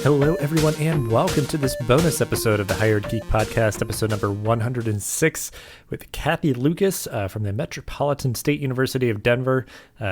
Hello, everyone, and welcome to this bonus episode of the Hired Geek Podcast, episode number 106, with Cathy Lucas from the Metropolitan State University of Denver.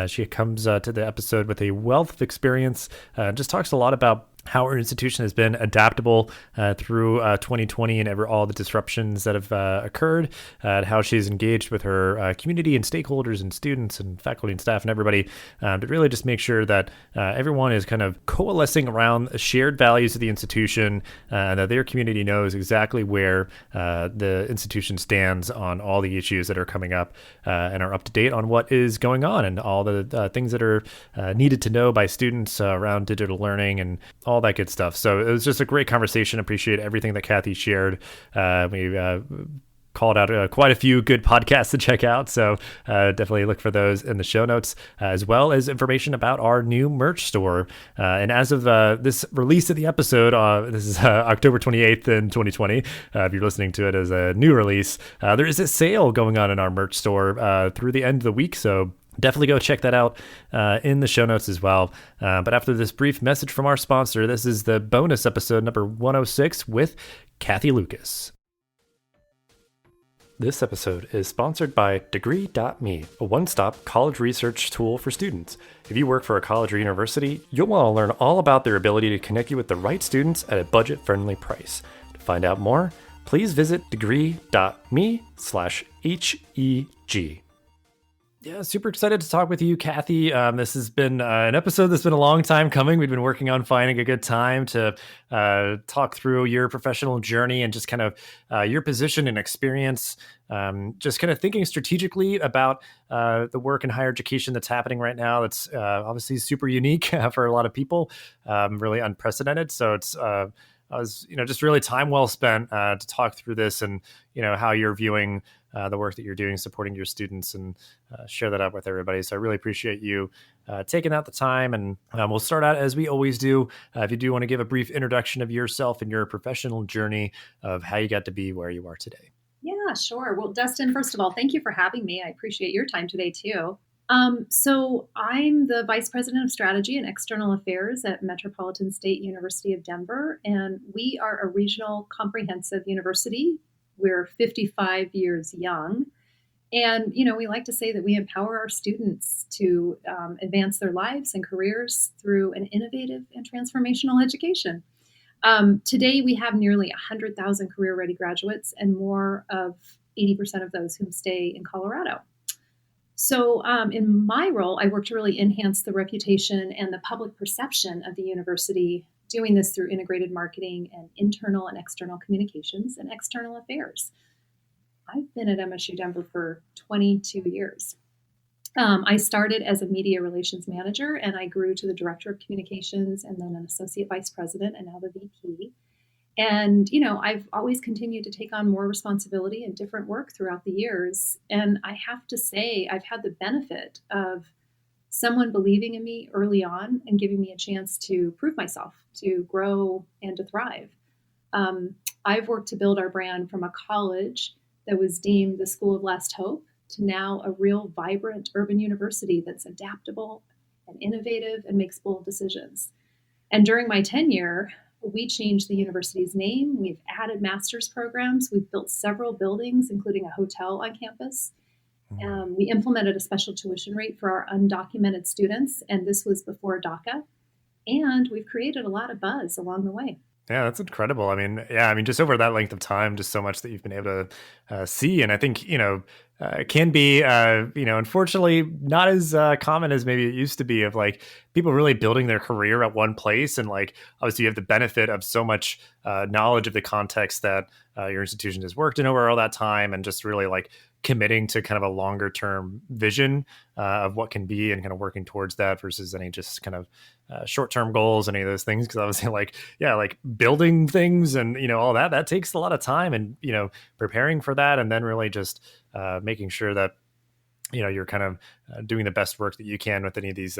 She comes to the episode with a wealth of experience, just talks a lot about how her institution has been adaptable through 2020 and all the disruptions that have occurred, and how she's engaged with her community and stakeholders and students and faculty and staff and everybody to really just make sure that everyone is kind of coalescing around shared values of the institution, that their community knows exactly where the institution stands on all the issues that are coming up and are up to date on what is going on and all the things that are needed to know by students around digital learning and all that good stuff. So it was just a great conversation. Appreciate everything that Cathy shared. We called out quite a few good podcasts to check out. So definitely look for those in the show notes, as well as information about our new merch store. And as of this release of the episode, this is October 28th in 2020. If you're listening to it as a new release, there is a sale going on in our merch store through the end of the week. So definitely go check that out in the show notes as well. But after this brief message from our sponsor, this is the bonus episode number 106 with Cathy Lucas. This episode is sponsored by Degree.me, a one-stop college research tool for students. If you work for a college or university, you'll want to learn all about their ability to connect you with the right students at a budget-friendly price. To find out more, please visit degree.me/HEG. Yeah, super excited to talk with you, Cathy. This has been an episode that's been a long time coming. We've been working on finding a good time to talk through your professional journey and just kind of your position and experience, just kind of thinking strategically about the work in higher education that's happening right now. That's obviously super unique for a lot of people, really unprecedented. So it's just really time well spent to talk through this and, how you're viewing the work that you're doing, supporting your students, and share that out with everybody. So I really appreciate you taking out the time. And we'll start out as we always do. If you do want to give a brief introduction of yourself and your professional journey of how you got to be where you are today. Yeah, sure. Well, Dustin, first of all, thank you for having me. I appreciate your time today too. So I'm the Vice President of Strategy and External Affairs at Metropolitan State University of Denver, and we are a regional comprehensive university. We're 55 years young. And, we like to say that we empower our students to advance their lives and careers through an innovative and transformational education. Today, we have nearly 100,000 career-ready graduates and more of 80% of those who stay in Colorado. So in my role, I work to really enhance the reputation and the public perception of the university, doing this through integrated marketing and internal and external communications and external affairs. I've been at MSU Denver for 22 years. I started as a media relations manager, and I grew to the director of communications and then an associate vice president and now the VP. And, I've always continued to take on more responsibility and different work throughout the years. And I have to say, I've had the benefit of someone believing in me early on and giving me a chance to prove myself, to grow and to thrive. I've worked to build our brand from a college that was deemed the school of last hope to now a real vibrant urban university that's adaptable and innovative and makes bold decisions. And during my tenure, we changed the university's name. We've added master's programs. We've built several buildings, including a hotel on campus. We implemented a special tuition rate for our undocumented students, and this was before DACA. And we've created a lot of buzz along the way. Yeah, that's incredible. I mean, just over that length of time, just so much that you've been able to see. And I think, it can be, unfortunately not as common as maybe it used to be, of like people really building their career at one place. And like, obviously you have the benefit of so much knowledge of the context that your institution has worked in over all that time, and just really like committing to kind of a longer term vision of what can be and kind of working towards that versus any just kind of short-term goals, any of those things. Cause obviously like building things and, all that takes a lot of time and, preparing for that. And then really just making sure that, you're kind of doing the best work that you can with any of these,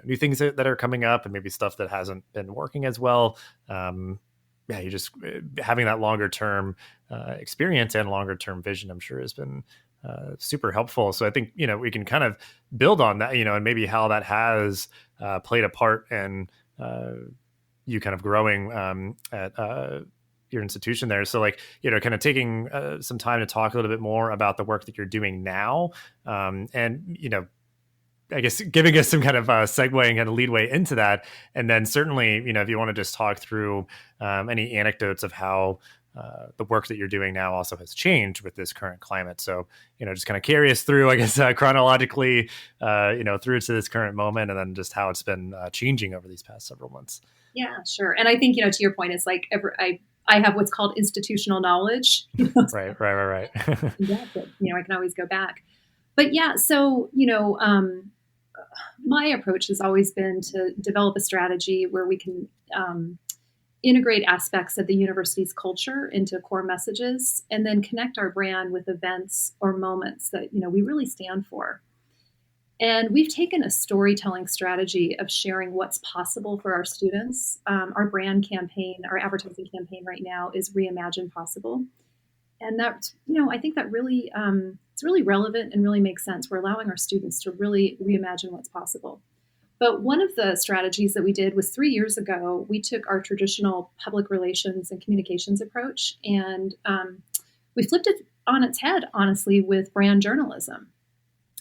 new things that are coming up and maybe stuff that hasn't been working as well. You just having that longer term experience and longer term vision, I'm sure has been super helpful. So I think, we can kind of build on that, and maybe how that has played a part in, you kind of growing at your institution there. So like, kind of taking some time to talk a little bit more about the work that you're doing now, and, I guess giving us some kind of segue and kind of leadway into that. And then certainly, if you want to just talk through any anecdotes of how the work that you're doing now also has changed with this current climate. So, just kind of carry us through, I guess, chronologically, through to this current moment, and then just how it's been changing over these past several months. Yeah, sure. And I think, to your point, it's like I have what's called institutional knowledge. Right. Yeah, but, I can always go back. But yeah, so, my approach has always been to develop a strategy where we can integrate aspects of the university's culture into core messages, and then connect our brand with events or moments that, we really stand for. And we've taken a storytelling strategy of sharing what's possible for our students. Our brand campaign, our advertising campaign right now is Reimagine Possible. And that, I think that really, it's really relevant and really makes sense. We're allowing our students to really reimagine what's possible. But one of the strategies that we did was 3 years ago, we took our traditional public relations and communications approach, and we flipped it on its head, honestly, with brand journalism.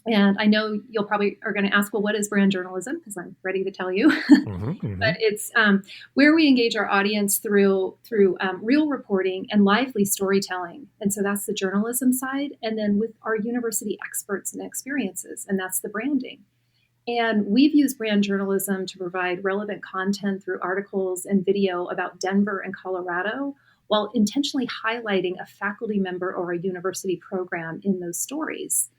And I know you'll probably are going to ask, well, what is brand journalism? Because I'm ready to tell you. But it's where we engage our audience through real reporting and lively storytelling. And so that's the journalism side. And then with our university experts and experiences, and that's the branding. And we've used brand journalism to provide relevant content through articles and video about Denver and Colorado, while intentionally highlighting a faculty member or a university program in those stories.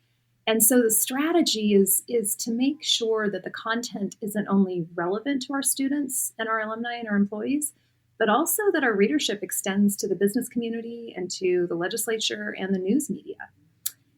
And so the strategy is to make sure that the content isn't only relevant to our students and our alumni and our employees, but also that our readership extends to the business community and to the legislature and the news media.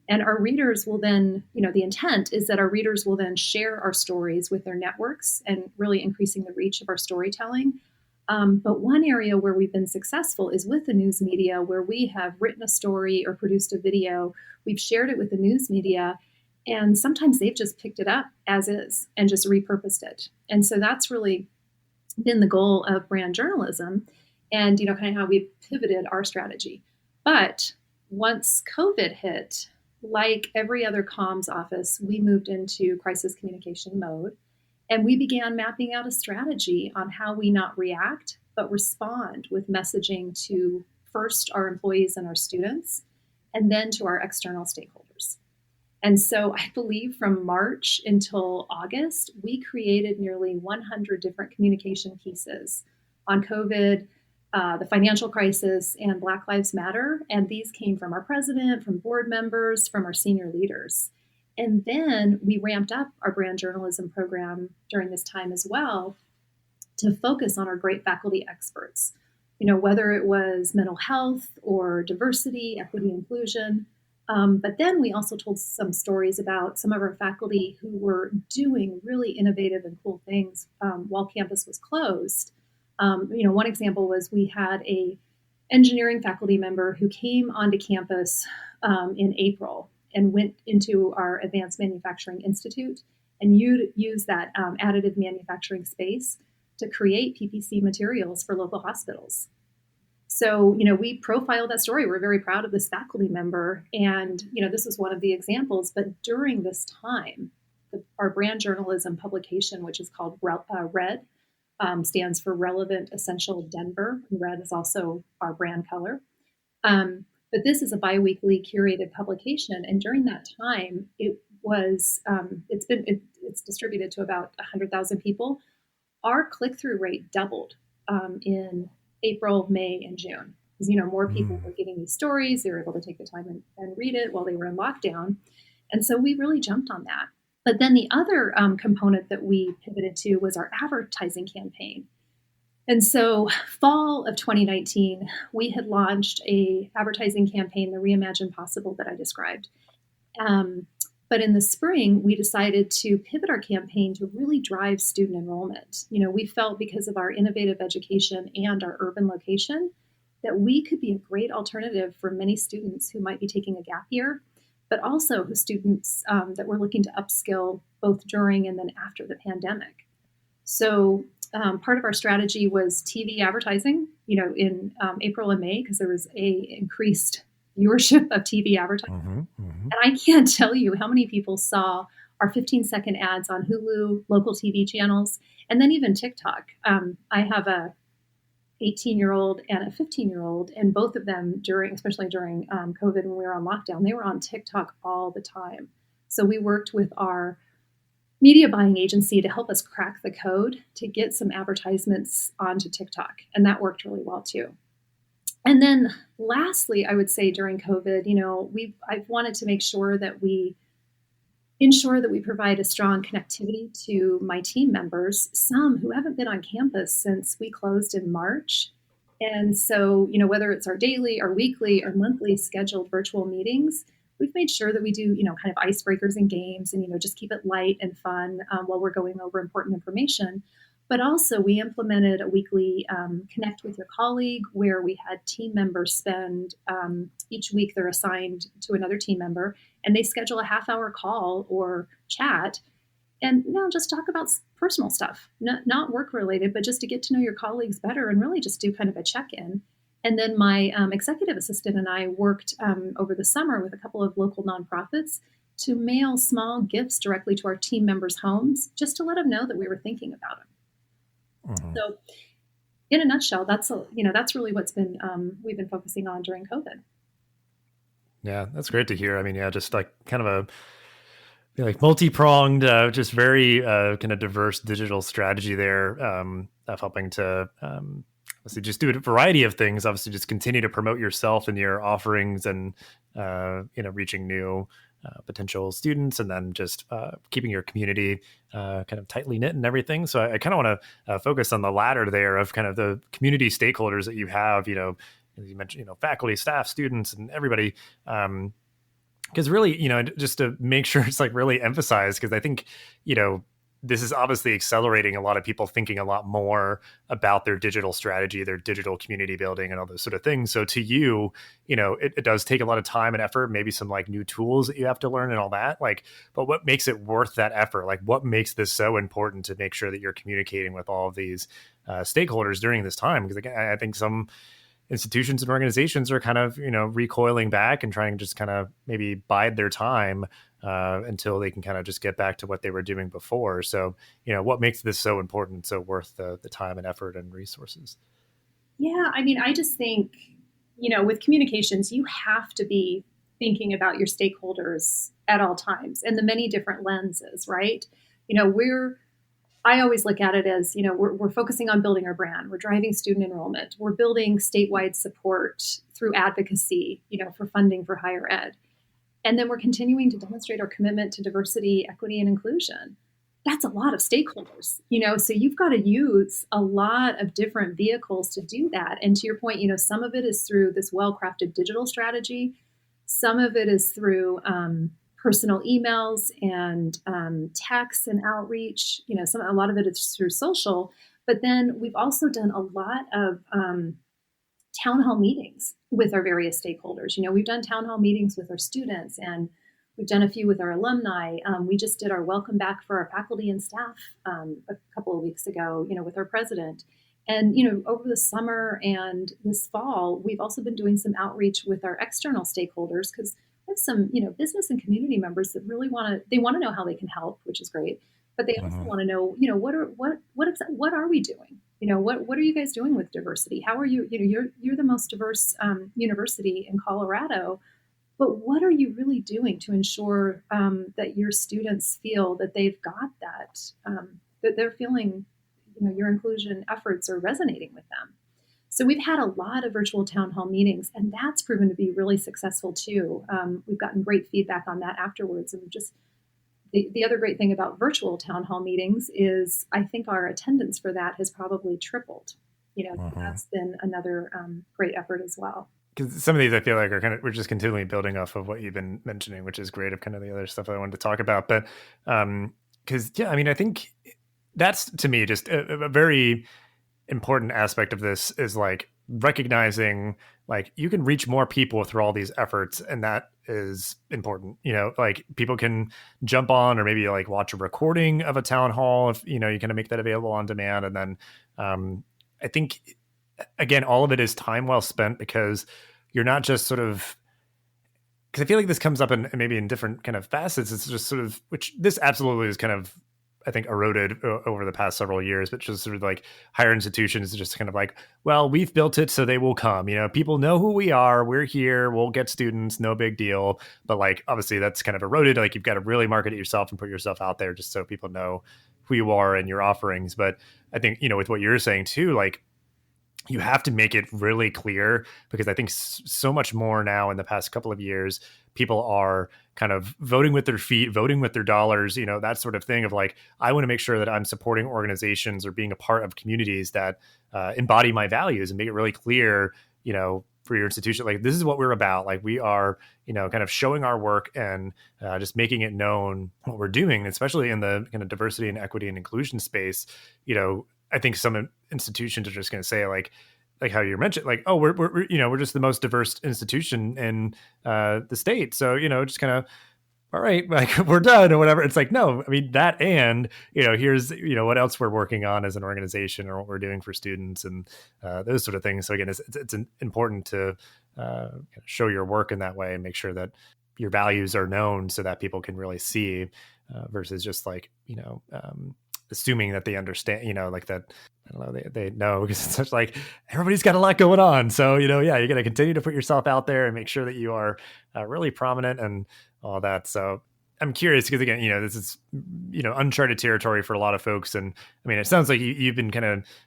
And our readers will then, the intent is that our readers will then share our stories with their networks and really increasing the reach of our storytelling. But one area where we've been successful is with the news media, where we have written a story or produced a video. We've shared it with the news media, and sometimes they've just picked it up as is and just repurposed it. And so that's really been the goal of brand journalism, and kind of how we pivoted our strategy. But once COVID hit, like every other comms office, we moved into crisis communication mode. And we began mapping out a strategy on how we not react, but respond with messaging to first our employees and our students, and then to our external stakeholders. And so I believe from March until August, we created nearly 100 different communication pieces on COVID, the financial crisis, and Black Lives Matter. And these came from our president, from board members, from our senior leaders. And then we ramped up our brand journalism program during this time as well to focus on our great faculty experts, whether it was mental health or diversity, equity, inclusion. But then we also told some stories about some of our faculty who were doing really innovative and cool things while campus was closed. One example was we had a engineering faculty member who came onto campus in April and went into our Advanced Manufacturing Institute and used that additive manufacturing space to create PPC materials for local hospitals. So, we profiled that story. We're very proud of this faculty member. And, this was one of the examples. But during this time, our brand journalism publication, which is called RED, stands for Relevant Essential Denver. Red is also our brand color. But this is a biweekly curated publication, and during that time, it's distributed to about 100,000 people. Our click-through rate doubled in April, May, and June, because more people were getting these stories. They were able to take the time and read it while they were in lockdown, and so we really jumped on that. But then the other component that we pivoted to was our advertising campaign. And so fall of 2019, we had launched a advertising campaign, the Reimagine Possible that I described. But in the spring, we decided to pivot our campaign to really drive student enrollment. We felt because of our innovative education and our urban location that we could be a great alternative for many students who might be taking a gap year, but also students that were looking to upskill both during and then after the pandemic. So part of our strategy was TV advertising, in April and May, because there was a increased viewership of TV advertising. And I can't tell you how many people saw our 15-second ads on Hulu, local TV channels, and then even TikTok. I have a 18-year-old and a 15-year-old, and both of them especially during COVID when we were on lockdown, they were on TikTok all the time. So we worked with our media buying agency to help us crack the code to get some advertisements onto TikTok, and that worked really well too. And then lastly, I would say during COVID, I've wanted to make sure that we ensure that we provide a strong connectivity to my team members, some who haven't been on campus since we closed in March. And so, whether it's our daily or weekly or monthly scheduled virtual meetings, we've made sure that we do, kind of icebreakers and games and, just keep it light and fun while we're going over important information. But also we implemented a weekly Connect with Your Colleague, where we had team members spend each week they're assigned to another team member, and they schedule a half-hour call or chat and just talk about personal stuff, not work-related, but just to get to know your colleagues better and really just do kind of a check-in. And then my executive assistant and I worked over the summer with a couple of local nonprofits to mail small gifts directly to our team members' homes, just to let them know that we were thinking about them. So in a nutshell, that's really what's been, we've been focusing on during COVID. Yeah, that's great to hear. I mean, just like kind of a multi-pronged, just very kind of diverse digital strategy there of helping to obviously just do a variety of things. Obviously, just continue to promote yourself and your offerings, and reaching new potential students, and then just keeping your community kind of tightly knit and everything. So I kind of want to focus on the latter there of kind of the community stakeholders that you have. As you mentioned, faculty, staff, students, and everybody. Because really, just to make sure it's like really emphasized, because I think, this is obviously accelerating a lot of people thinking a lot more about their digital strategy, their digital community building, and all those sort of things. So to you, it does take a lot of time and effort, maybe some like new tools that you have to learn and all that. But what makes it worth that effort? Like, what makes this so important to make sure that you're communicating with all of these stakeholders during this time? Because again, I think some institutions and organizations are kind of, recoiling back and trying to just kind of maybe bide their time until they can kind of just get back to what they were doing before. So, what makes this so important, so worth the time and effort and resources? Yeah, I mean, I just think, with communications, you have to be thinking about your stakeholders at all times and the many different lenses, right? I always look at it as, we're focusing on building our brand. We're driving student enrollment. We're building statewide support through advocacy, for funding for higher ed. And then we're continuing to demonstrate our commitment to diversity, equity, and inclusion. That's a lot of stakeholders, so you've got to use a lot of different vehicles to do that. And to your point, some of it is through this well-crafted digital strategy. Some of it is through personal emails and texts and outreach. A lot of it is through social. But then we've also done a lot of town hall meetings with our various stakeholders. We've done town hall meetings with our students, and we've done a few with our alumni. We just did our welcome back for our faculty and staff a couple of weeks ago, with our president. And, over the summer and this fall, we've also been doing some outreach with our external stakeholders, because we have some, business and community members that really want to know how they can help, which is great. But they also want to know, what are we doing? What are you guys doing with diversity? How are you, you're the most diverse university in Colorado, but what are you really doing to ensure that your students feel that they've got that, that they're feeling, your inclusion efforts are resonating with them? So we've had a lot of virtual town hall meetings, and that's proven to be really successful too. We've gotten great feedback on that afterwards, and just the other great thing about virtual town hall meetings is I think our attendance for that has probably tripled. That's been another great effort as well. Because some of these I feel like we're just continually building off of what you've been mentioning, which is great, of kind of the other stuff I wanted to talk about. But because I think that's, to me, just a very important aspect of this is like recognizing like you can reach more people through all these efforts, and that is important. Like people can jump on or maybe like watch a recording of a town hall if you kind of make that available on demand. And then I think again, all of it is time well spent, because you're not just sort of, because I feel like this comes up in maybe in different kind of facets. It's just sort of, which this absolutely is kind of, I think, eroded over the past several years, but just sort of like higher institutions just kind of like, well, we've built it, so they will come. People know who we are. We're here. We'll get students. No big deal. But like, obviously that's kind of eroded. Like you've got to really market it yourself and put yourself out there just so people know who you are and your offerings. But I think, with what you're saying too, like, you have to make it really clear, because I think so much more now in the past couple of years, people are kind of voting with their feet, voting with their dollars, that sort of thing of like, I want to make sure that I'm supporting organizations or being a part of communities that embody my values, and make it really clear, for your institution, like, this is what we're about. Like, we are, kind of showing our work and just making it known what we're doing, especially in the kind of diversity and equity and inclusion space. I think some institutions are just going to say like how you mentioned, like, oh, we're just the most diverse institution in the state. So, just kind of, all right, like we're done or whatever. It's like, no, I mean that, and, here's, what else we're working on as an organization or what we're doing for students and those sort of things. So again, it's important to show your work in that way and make sure that your values are known so that people can really see versus just like, assuming that they understand, like that, I don't know, they know, because it's such like everybody's got a lot going on. So, yeah, you're going to continue to put yourself out there and make sure that you are really prominent and all that. So I'm curious, because again, this is, uncharted territory for a lot of folks. And I mean, it sounds like you've been kind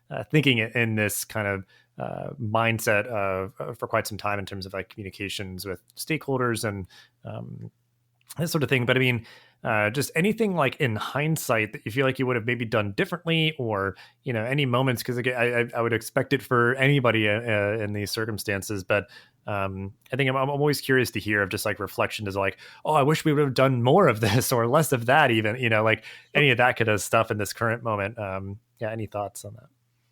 of thinking in this kind of mindset for quite some time in terms of like communications with stakeholders and that sort of thing. But I mean, just anything like in hindsight that you feel like you would have maybe done differently, or any moments, because again, I would expect it for anybody in these circumstances, but I think I'm always curious to hear of just like reflection is like, oh, I wish we would have done more of this or less of that, even, like any of that kind of stuff in this current moment. Yeah, any thoughts on that?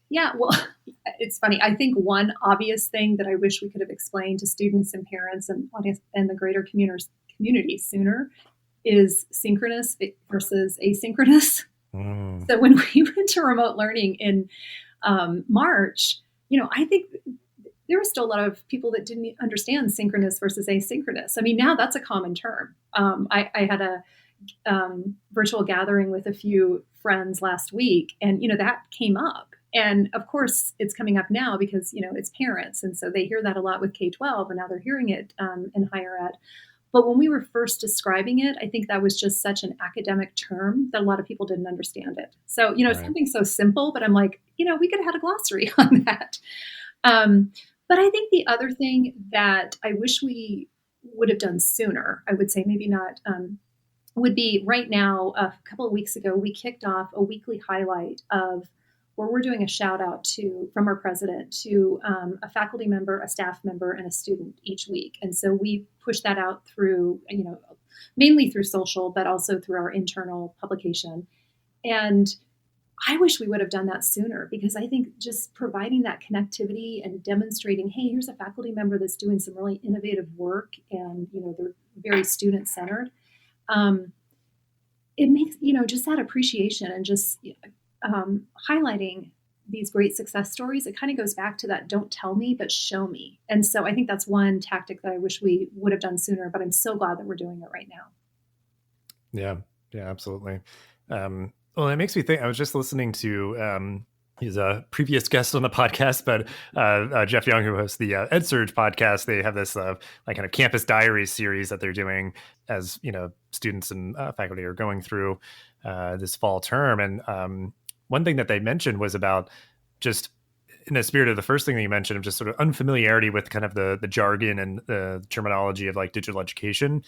Yeah, well, it's funny. I think one obvious thing that I wish we could have explained to students and parents and audience and the greater community sooner is synchronous versus asynchronous. So when we went to remote learning in March, I think there were still a lot of people that didn't understand synchronous versus asynchronous. I mean, now that's a common term. I had a virtual gathering with a few friends last week, and that came up. And of course, it's coming up now because it's parents, and so they hear that a lot with K-12, and now they're hearing it in higher ed. But when we were first describing it, I think that was just such an academic term that a lot of people didn't understand it. So, Right. Something so simple, but I'm like, we could have had a glossary on that. But I think the other thing that I wish we would have done sooner, I would say maybe not, would be right now, a couple of weeks ago, we kicked off a weekly highlight of where we're doing a shout out from our president to a faculty member, a staff member, and a student each week. And so we push that out through, mainly through social, but also through our internal publication. And I wish we would have done that sooner, because I think just providing that connectivity and demonstrating, hey, here's a faculty member that's doing some really innovative work, and they're very student centered. It makes just that appreciation and just highlighting these great success stories. It kind of goes back to that don't tell me, but show me. And so I think that's one tactic that I wish we would have done sooner, but I'm so glad that we're doing it right now. Yeah, absolutely. Well, it makes me think, I was just listening to, he's a previous guest on the podcast, but Jeff Young, who hosts the EdSurge podcast, they have this like kind of campus diaries series that they're doing as, students and faculty are going through this fall term. And one thing that they mentioned was about just in the spirit of the first thing that you mentioned of just sort of unfamiliarity with kind of the jargon and the terminology of like digital education.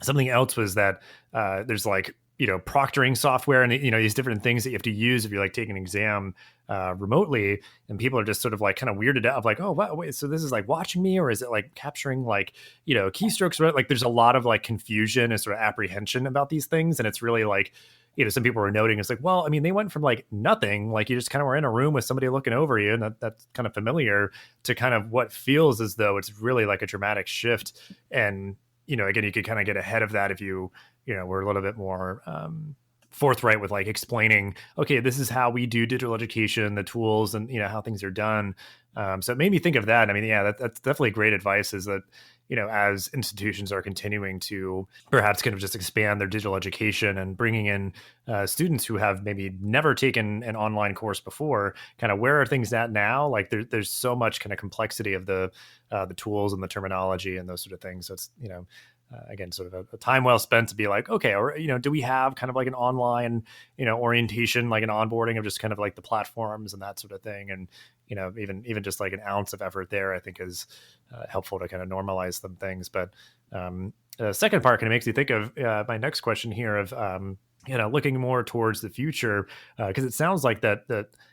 Something else was that there's like, proctoring software and, these different things that you have to use if you're like taking an exam remotely, and people are just sort of like kind of weirded out of like, oh, wow, wait, so this is like watching me, or is it like capturing like, keystrokes, right? Like there's a lot of like confusion and sort of apprehension about these things. And it's really like, some people were noting, it's like, well, I mean, they went from like nothing, like you just kind of were in a room with somebody looking over you, and that's kind of familiar, to kind of what feels as though it's really like a dramatic shift. And, again, you could kind of get ahead of that if were a little bit more forthright with like explaining, okay, this is how we do digital education, the tools, and how things are done. So it made me think of that. I mean, yeah, that's definitely great advice, is that, as institutions are continuing to perhaps kind of just expand their digital education and bringing in students who have maybe never taken an online course before, kind of where are things at now? Like there's so much kind of complexity of the tools and the terminology and those sort of things. So it's, again, sort of a time well spent to be like, okay, or, do we have kind of like an online, orientation, like an onboarding of just kind of like the platforms and that sort of thing. And, even just like an ounce of effort there, I think is helpful to kind of normalize some things. But the second part kind of makes me think of my next question here of, looking more towards the future, because it sounds like that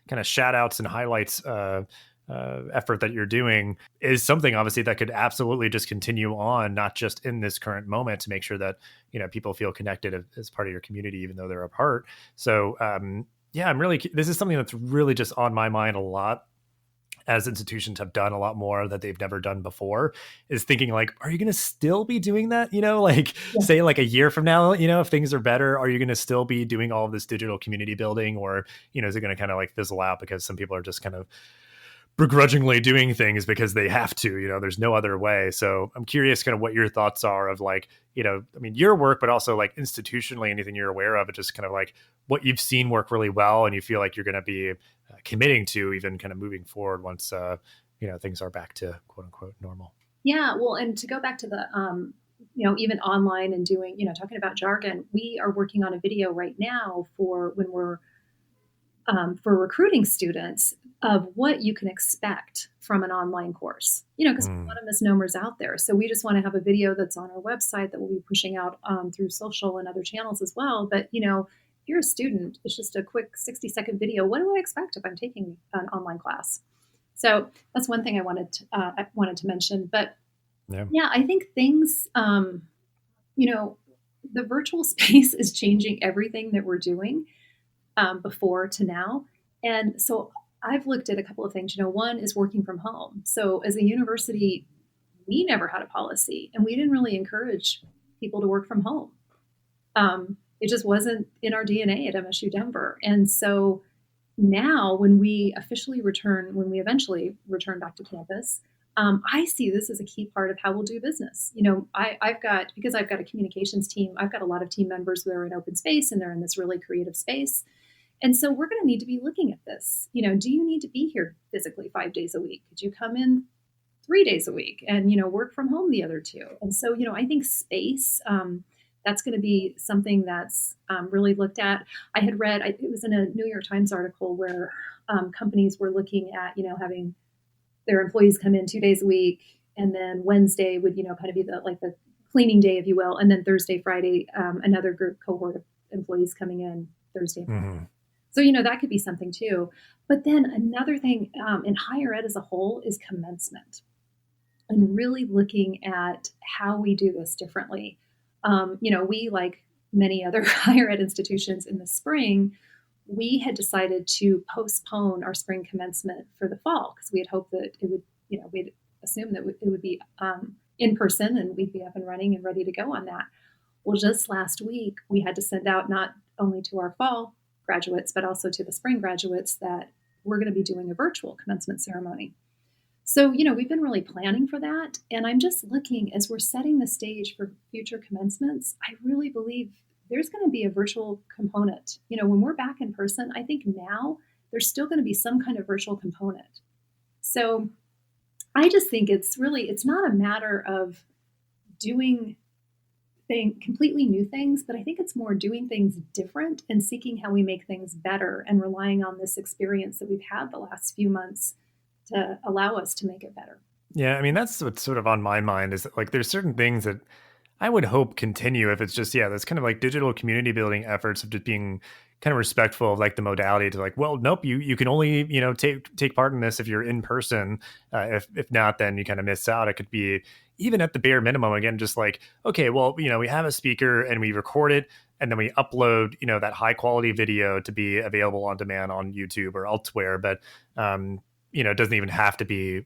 kind of shout outs and highlights effort that you're doing is something obviously that could absolutely just continue on, not just in this current moment, to make sure that, people feel connected as part of your community, even though they're apart. So yeah, this is something that's really just on my mind a lot, as institutions have done a lot more that they've never done before, is thinking like, are you going to still be doing that? Like say like a year from now, if things are better, are you going to still be doing all of this digital community building? Or, is it going to kind of like fizzle out because some people are just kind of begrudgingly doing things because they have to, there's no other way. So I'm curious kind of what your thoughts are of like, I mean, your work, but also like institutionally, anything you're aware of, and just kind of like what you've seen work really well and you feel like you're going to be committing to even kind of moving forward once, things are back to quote unquote normal. Yeah, well, and to go back to the, even online and doing, talking about jargon, we are working on a video right now for when we're for recruiting students of what you can expect from an online course, because there's a lot of misnomers out there. So we just want to have a video that's on our website that we'll be pushing out through social and other channels as well. But, if you're a student, it's just a quick 60-second video. What do I expect if I'm taking an online class? So that's one thing I wanted to mention. But yeah, I think things, the virtual space is changing everything that we're doing before to now. And so I've looked at a couple of things. One is working from home. So as a university, we never had a policy, and we didn't really encourage people to work from home. It just wasn't in our DNA at MSU Denver. And so now when we eventually return back to campus, I see this as a key part of how we'll do business. Because I've got a communications team, I've got a lot of team members that are in open space and they're in this really creative space. And so we're going to need to be looking at this. Do you need to be here physically 5 days a week? Could you come in 3 days a week and, work from home the other 2? And so, I think space, that's going to be something that's really looked at. I had read, it was in a New York Times article where companies were looking at, having their employees come in 2 days a week. And then Wednesday would, kind of be the cleaning day, if you will. And then Thursday, Friday, another cohort of employees coming in Thursday. Mm-hmm. So, that could be something too. But then another thing in higher ed as a whole is commencement, and really looking at how we do this differently. We, like many other higher ed institutions in the spring, we had decided to postpone our spring commencement for the fall because we had hoped that it would, we'd assumed that it would be in person and we'd be up and running and ready to go on that. Well, just last week, we had to send out not only to our fall graduates, but also to the spring graduates that we're going to be doing a virtual commencement ceremony. So, we've been really planning for that. And I'm just looking, as we're setting the stage for future commencements, I really believe there's going to be a virtual component. When we're back in person, I think now there's still going to be some kind of virtual component. So I just think it's not a matter of doing completely new things, but I think it's more doing things different and seeking how we make things better and relying on this experience that we've had the last few months to allow us to make it better. Yeah, I mean, that's what's sort of on my mind, is like there's certain things that I would hope continue if it's just, that's kind of like digital community building efforts of just being kind of respectful of like the modality, to like, well, nope, you can only, take part in this if you're in person. If not, then you kind of miss out. It could be even at the bare minimum, again, just like, okay, well, we have a speaker and we record it. and then we upload, that high quality video to be available on demand on YouTube or elsewhere. But, it doesn't even have to be,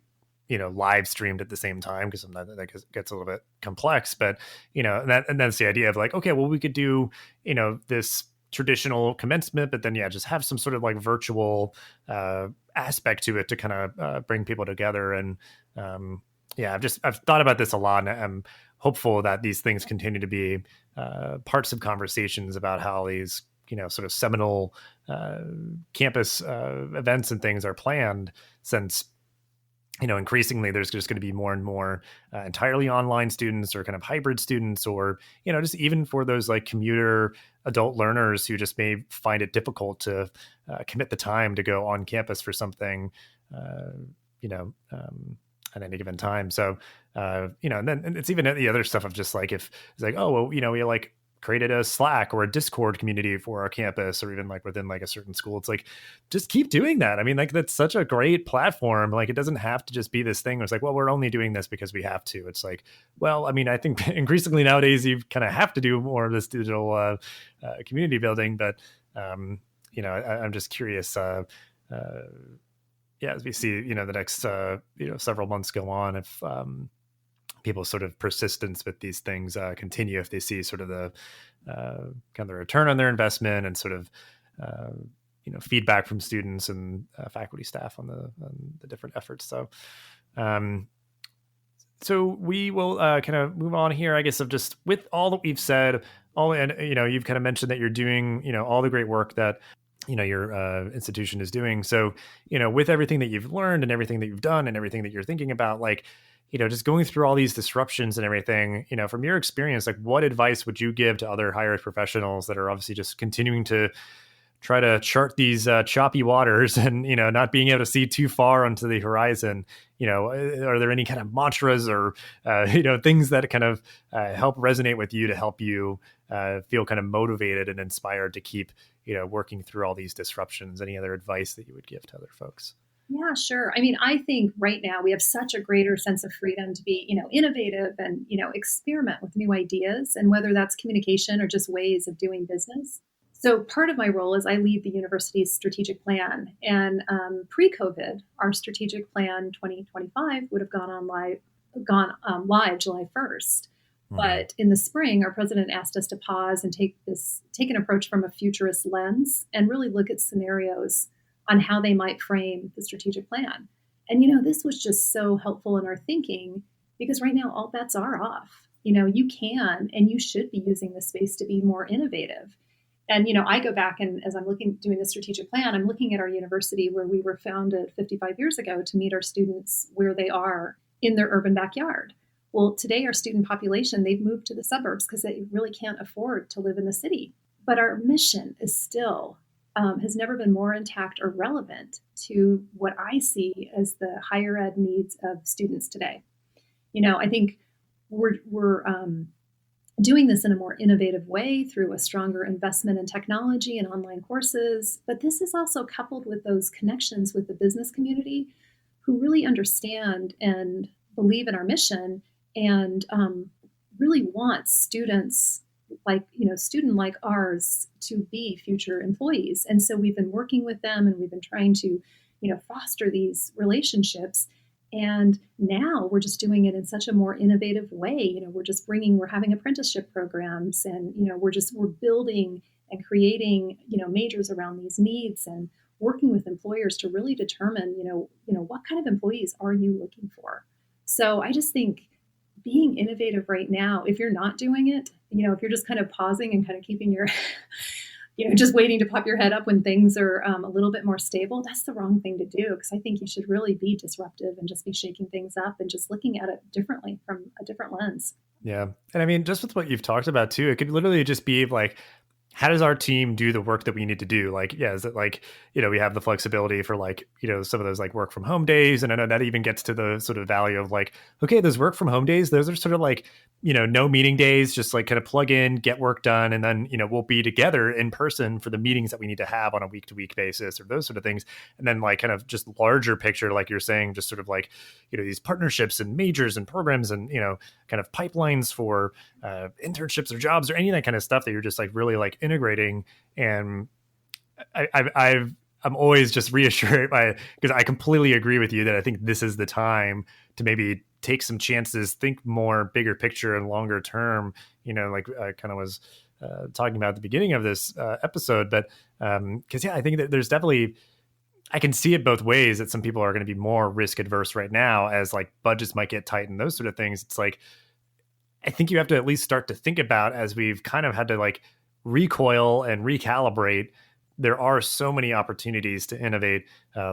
live streamed at the same time, because sometimes that gets a little bit complex. But, and that's the idea of like, okay, well, we could do, this traditional commencement, but then, just have some sort of like virtual aspect to it to kind of bring people together. And I've thought about this a lot, and I'm hopeful that these things continue to be parts of conversations about how these, sort of seminal campus events and things are planned, since increasingly there's just going to be more and more entirely online students, or kind of hybrid students, or, just even for those like commuter adult learners who just may find it difficult to commit the time to go on campus for something, at any given time. So, and then it's even the other stuff of just like, if it's like, oh, well, we like created a Slack or a Discord community for our campus, or even like within like a certain school. It's like, just keep doing that. I mean, like, that's such a great platform. Like, it doesn't have to just be this thing where it's like, well, we're only doing this because we have to. It's like, well, I mean, I think increasingly nowadays you kind of have to do more of this digital community building. But, I'm just curious, as we see, the next, several months go on, if people's sort of persistence with these things continue, if they see sort of the kind of the return on their investment, and sort of feedback from students and faculty staff on the different efforts. So we will kind of move on here, I guess, of just with all that we've said, you've kind of mentioned that you're doing, all the great work that your institution is doing. So, with everything that you've learned and everything that you've done and everything that you're thinking about, like, just going through all these disruptions and everything, from your experience, like, what advice would you give to other higher ed professionals that are obviously just continuing to try to chart these choppy waters, and, not being able to see too far onto the horizon? Are there any kind of mantras or, things that kind of help resonate with you, to help you feel kind of motivated and inspired to keep, working through all these disruptions? Any other advice that you would give to other folks? Yeah, sure. I mean, I think right now we have such a greater sense of freedom to be, innovative and, experiment with new ideas, and whether that's communication or just ways of doing business. So part of my role is I lead the university's strategic plan. And pre-COVID, our strategic plan 2025 would have gone live July 1st. But in the spring, our president asked us to pause and take an approach from a futurist lens, and really look at scenarios on how they might frame the strategic plan. And, this was just so helpful in our thinking, because right now all bets are off. You can and you should be using this space to be more innovative. And, I go back, and as I'm doing the strategic plan, I'm looking at our university, where we were founded 55 years ago to meet our students where they are in their urban backyard. Well, today our student population, they've moved to the suburbs because they really can't afford to live in the city. But our mission is still has never been more intact or relevant to what I see as the higher ed needs of students today. I think we're doing this in a more innovative way through a stronger investment in technology and online courses. But this is also coupled with those connections with the business community, who really understand and believe in our mission, and really want students student like ours to be future employees. And so we've been working with them, and we've been trying to, foster these relationships. And now we're just doing it in such a more innovative way. We're having apprenticeship programs, and, we're building and creating, majors around these needs, and working with employers to really determine, what kind of employees are you looking for? So I just think being innovative right now, if you're not doing it, if you're just kind of pausing and kind of keeping your, just waiting to pop your head up when things are a little bit more stable, that's the wrong thing to do. Because I think you should really be disruptive and just be shaking things up and just looking at it differently from a different lens. Yeah. And I mean, just with what you've talked about too, it could literally just be like, how does our team do the work that we need to do? Like, yeah, is it like, we have the flexibility for like, some of those like work from home days. And I know that even gets to the sort of value of like, okay, those work from home days, those are sort of like, no meeting days, just like kind of plug in, get work done. And then, we'll be together in person for the meetings that we need to have on a week to week basis or those sort of things. And then like kind of just larger picture, like you're saying, just sort of like, these partnerships and majors and programs and, kind of pipelines for internships or jobs or any of that kind of stuff that you're just like really like integrating. And I'm always just reassured by, because I completely agree with you that I think this is the time to maybe take some chances, think more bigger picture and longer term, like I kind of was talking about at the beginning of this episode. But because, I think that there's definitely, I can see it both ways, that some people are going to be more risk adverse right now as like budgets might get tight and those sort of things. It's like, I think you have to at least start to think about, as we've kind of had to like recoil and recalibrate, there are so many opportunities to innovate,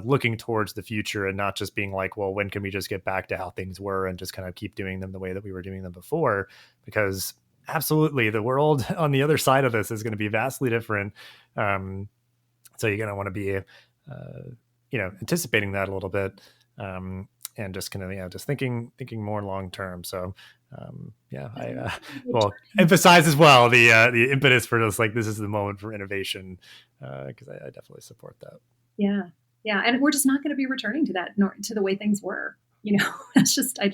looking towards the future and not just being like, well, when can we just get back to how things were and just kind of keep doing them the way that we were doing them before? Because absolutely, the world on the other side of this is going to be vastly different. So you're going to want to be, anticipating that a little bit, and just kind of, just thinking more long term. So I will emphasize as well the impetus for just like, this is the moment for innovation, because I definitely support that. Yeah, and we're just not going to be returning to that, nor to the way things were. That's just, I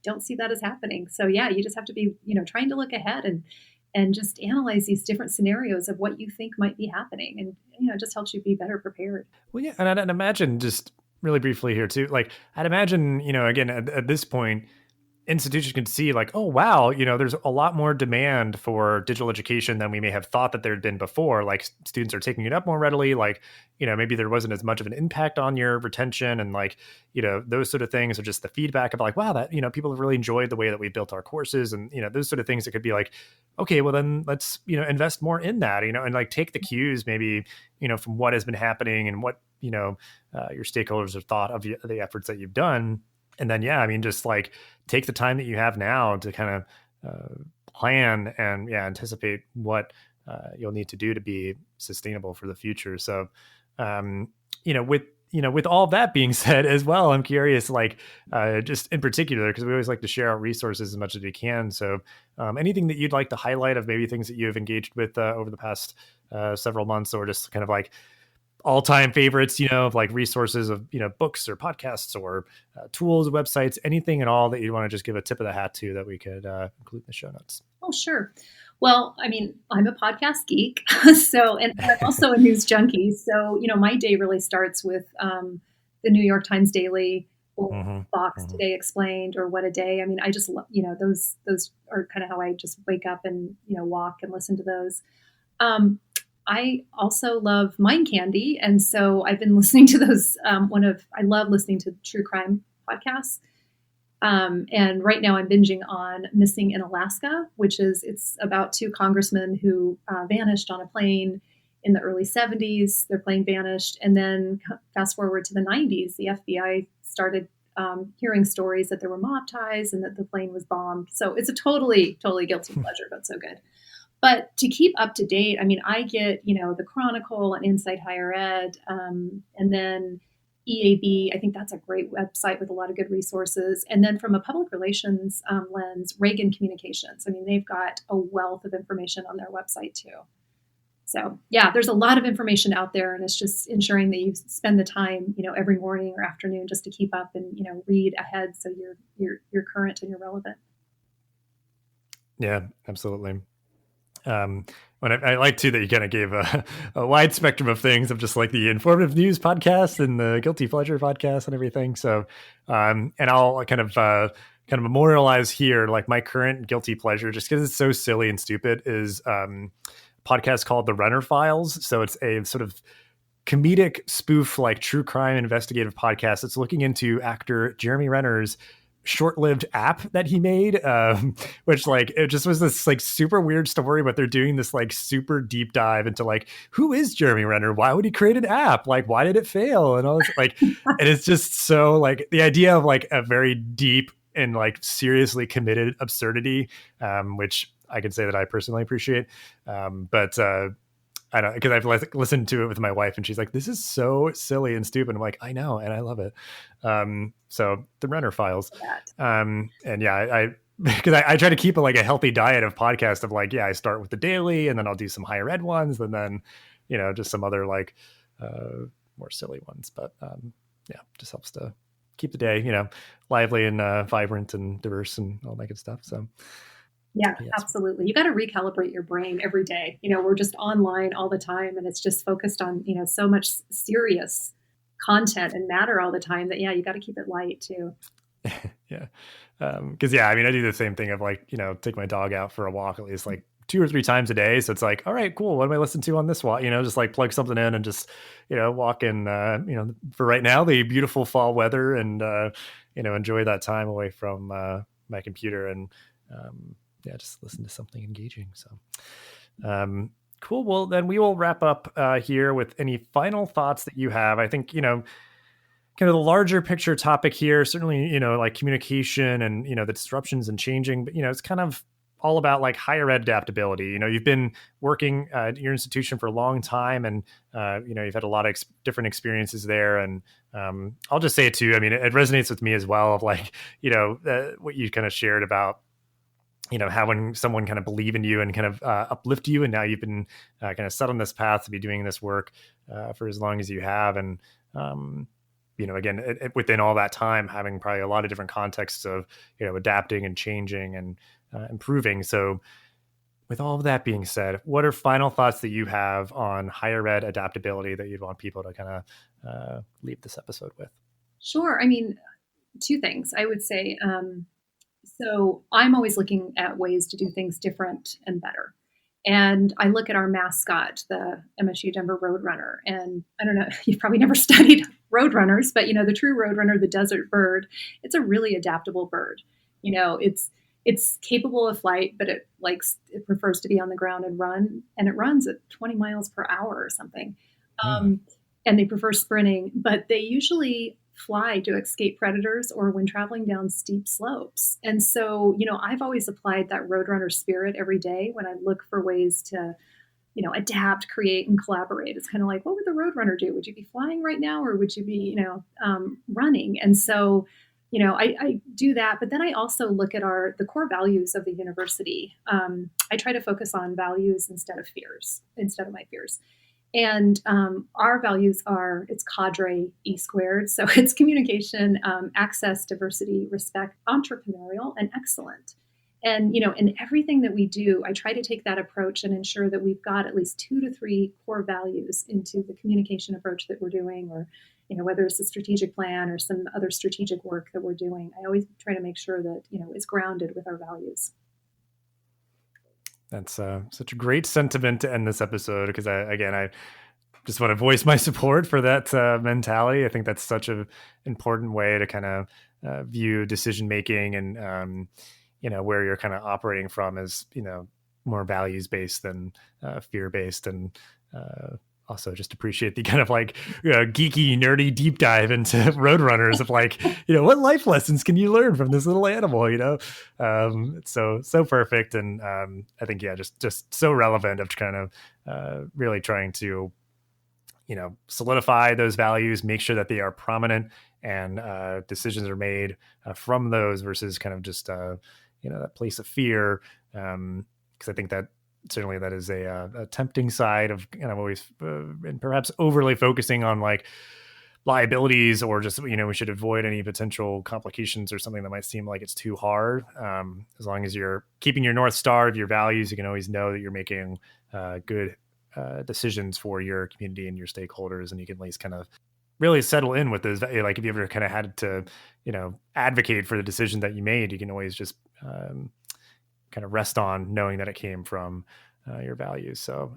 don't see that as happening. So yeah, you just have to be trying to look ahead and just analyze these different scenarios of what you think might be happening, and it just helps you be better prepared. Well, yeah, and I'd imagine, just really briefly here too, like I'd imagine, again, at this point, institutions can see like, oh, wow, there's a lot more demand for digital education than we may have thought that there'd been before. Like students are taking it up more readily. Like, maybe there wasn't as much of an impact on your retention and like, those sort of things, or just the feedback of like, wow, that, people have really enjoyed the way that we built our courses, and, those sort of things that could be like, okay, well then let's, invest more in that, and like take the cues maybe, from what has been happening and what, your stakeholders have thought of the efforts that you've done. And then, just like take the time that you have now to kind of plan and anticipate what you'll need to do to be sustainable for the future. So, with all that being said as well, I'm curious, like just in particular, because we always like to share our resources as much as we can. So anything that you'd like to highlight of maybe things that you've engaged with over the past several months, or just kind of like all-time favorites, of like resources of, books or podcasts or tools, websites, anything at all that you want to just give a tip of the hat to that we could include in the show notes? Oh, sure. Well, I mean, I'm a podcast geek, and I'm also a news junkie. So, my day really starts with the New York Times Daily, or Fox Today Explained, or What a Day. I mean, I just love, those are kind of how I just wake up and, walk and listen to those. I also love Mind Candy. And so I've been listening to those. I love listening to true crime podcasts. And right now I'm binging on Missing in Alaska, it's about two congressmen who vanished on a plane in the early 70s. Their plane vanished. And then fast forward to the 90s, the FBI started hearing stories that there were mob ties and that the plane was bombed. So it's a totally guilty pleasure, but so good. But to keep up to date, I mean, I get, the Chronicle and Inside Higher Ed, and then EAB. I think that's a great website with a lot of good resources. And then from a public relations lens, Reagan Communications. I mean, they've got a wealth of information on their website too. So yeah, there's a lot of information out there, and it's just ensuring that you spend the time, every morning or afternoon just to keep up and, read ahead so you're current and you're relevant. Yeah, absolutely. When I like too that you kind of gave a wide spectrum of things, of just like the informative news podcast and the guilty pleasure podcast and everything. So, and I'll kind of memorialize here, like my current guilty pleasure, just because it's so silly and stupid, is a podcast called The Renner Files. So it's a sort of comedic spoof, like true crime investigative podcast. It's looking into actor Jeremy Renner's short-lived app that he made, which like it just was this like super weird story, but they're doing this like super deep dive into like, who is Jeremy Renner, why would he create an app, like why did it fail, and all this, like and it's just so like the idea of like a very deep and like seriously committed absurdity, which I can say that I personally appreciate, but I don't, because I've listened to it with my wife and she's like, this is so silly and stupid. I'm like, I know. And I love it. So the Runner Files. And yeah, I because I try to keep a healthy diet of podcast of I start with the daily and then I'll do some higher ed ones and then, just some other more silly ones. But yeah, just helps to keep the day, lively and vibrant and diverse and all that good stuff. So yeah, absolutely. You got to recalibrate your brain every day. We're just online all the time and it's just focused on, so much serious content and matter all the time that, you got to keep it light too. Yeah. Cause I do the same thing of take my dog out for a walk at least 2 or 3 times a day. So it's all right, cool. What am I listening to on this walk? Just plug something in and just, walk in, for right now, the beautiful fall weather and, enjoy that time away from, my computer and, just listen to something engaging. So, cool. Well, then we will wrap up, here with any final thoughts that you have. I think, kind of the larger picture topic here, certainly, communication and, the disruptions and changing, but, it's kind of all about higher ed adaptability. You've been working at your institution for a long time and, you've had a lot of different experiences there. And I'll just say it too. It resonates with me as well of what you kind of shared about, having someone kind of believe in you and kind of uplift you. And now you've been kind of set on this path to be doing this work for as long as you have. And, again, within all that time, having probably a lot of different contexts of, adapting and changing and improving. So with all of that being said, what are final thoughts that you have on higher ed adaptability that you'd want people to kind of leave this episode with? Sure. 2 things I would say. So I'm always looking at ways to do things different and better. And I look at our mascot, the MSU Denver Roadrunner, and I don't know, you've probably never studied roadrunners, but the true roadrunner, the desert bird, it's a really adaptable bird. It's capable of flight, but it prefers to be on the ground and run, and it runs at 20 miles per hour or something. And they prefer sprinting, but they usually fly to escape predators or when traveling down steep slopes. And so, I've always applied that roadrunner spirit every day when I look for ways to, adapt, create, and collaborate. It's kind of what would the roadrunner do? Would you be flying right now or would you be, running? And so, I do that, but then I also look at the core values of the university. I try to focus on values instead of my fears. And our values are, it's cadre E squared. So it's communication, access, diversity, respect, entrepreneurial, and excellent. And, in everything that we do, I try to take that approach and ensure that we've got at least 2 to 3 core values into the communication approach that we're doing, or, whether it's a strategic plan or some other strategic work that we're doing. I always try to make sure that, it's grounded with our values. That's such a great sentiment to end this episode because I just want to voice my support for that mentality. I think that's such an important way to kind of view decision making and where you're kind of operating from is more values based than fear based, and also just appreciate the kind of geeky, nerdy deep dive into roadrunners of what life lessons can you learn from this little animal, it's so perfect. And I think, just so relevant of kind of really trying to, solidify those values, make sure that they are prominent and decisions are made from those versus kind of just, that place of fear. Because I think that certainly that is a tempting side of kind of always and perhaps overly focusing on liabilities or just, we should avoid any potential complications or something that might seem like it's too hard. As long as you're keeping your North Star of your values, you can always know that you're making good decisions for your community and your stakeholders. And you can at least kind of really settle in with those. If you ever kind of had to, advocate for the decision that you made, you can always just kind of rest on knowing that it came from your values. So,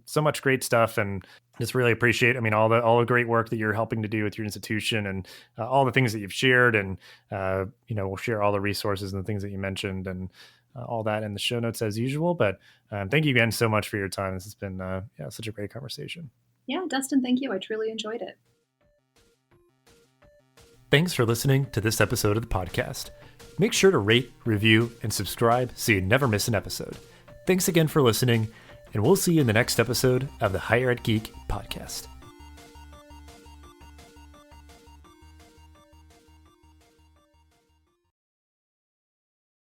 so much great stuff, and just really appreciate, all the great work that you're helping to do with your institution and all the things that you've shared. And, we'll share all the resources and the things that you mentioned and all that in the show notes as usual. But thank you again so much for your time. This has been such a great conversation. Yeah, Dustin, thank you. I truly enjoyed it. Thanks for listening to this episode of the podcast. Make sure to rate, review, and subscribe so you never miss an episode. Thanks again for listening, and we'll see you in the next episode of the Higher Ed Geek podcast.